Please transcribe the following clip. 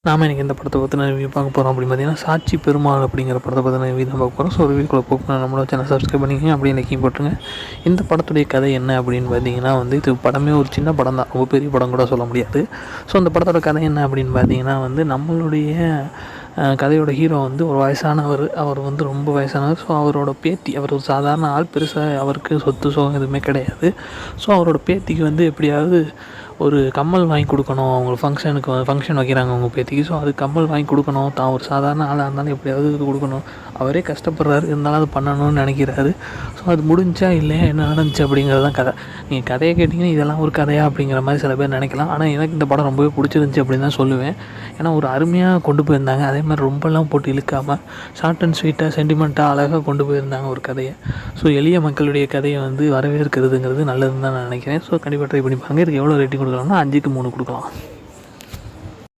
நாம் இன்றைக்கி இந்த படத்தை பற்றின ரிவ்யூ பார்க்க போகிறோம் அப்படின்னு பார்த்தீங்கன்னா, சாட்சி பெருமாள் அப்படிங்கிற படத்தை பற்றின ரிவ்யூ தான் பார்க்க போகிறோம். ஸோ ரிவ்யூக்குள்ளே போக்கு நம்மளோட சேனல் சப்ஸ்கிரைப் பண்ணிக்கங்க, அப்படியே லைக்கையும் போட்டுருங்க. இந்த படத்துடைய கதை என்ன அப்படின்னு பார்த்தீங்கன்னா இது படமே ஒரு சின்ன படம் தான், ரொம்ப பெரிய படம் கூட சொல்ல முடியாது. ஸோ அந்த படத்தோட கதை என்ன அப்படின்னு பார்த்தீங்கன்னா நம்மளுடைய கதையோட ஹீரோ ஒரு வயசானவர். அவர் ரொம்ப வயசானவர். ஸோ அவரோட பேத்தி, அவர் ஒரு சாதாரண ஆள், பெருசாக அவருக்கு சொத்து சோகம் எதுவுமே கிடையாது. ஸோ அவரோட பேத்திக்கு எப்படியாவது ஒரு கம்மல் வாங்கி கொடுக்கணும். அவங்க ஃபங்க்ஷன் வைக்கிறாங்க அவங்க பேத்திக்கு. ஸோ அது கம்மல் வாங்கி கொடுக்கணும். தான் ஒரு சாதாரண ஆளாக இருந்தாலும் எப்படியாவது இது கொடுக்கணும். அவரே கஷ்டப்படுறாரு, இருந்தாலும் அது பண்ணணும்னு நினைக்கிறாரு. ஸோ அது முடிஞ்சா இல்லையா, என்ன நடந்துச்சு அப்படிங்கிறது தான் கதை. நீங்கள் கதையை கேட்டிங்கன்னா இதெல்லாம் ஒரு கதையா அப்படிங்கிற மாதிரி சில பேர் நினைக்கலாம். ஆனால் எனக்கு இந்த படம் ரொம்பவே பிடிச்சிருந்துச்சி அப்படின்னு தான் சொல்லுவேன். ஏன்னா ஒரு அருமையாக கொண்டு போயிருந்தாங்க. அதே மாதிரி ரொம்பலாம் போட்டு இழுக்காமல் ஷார்ட் அண்ட் ஸ்வீட்டாக சென்டிமெண்ட்டாக அழகாக கொண்டு போயிருந்தாங்க ஒரு கதையை. ஸோ எளிய மக்களுடைய கதையை வரவேற்கிறதுங்கிறது நல்லதுன்னு தான் நான் நினைக்கிறேன். ஸோ கண்டிப்பாக ட்ரை பண்ணி பாருங்கள். இதுக்கு எவ்வளோ ரேட்டிங் கொடுக்கலாம்னா 5க்கு 3 கொடுக்கலாம்.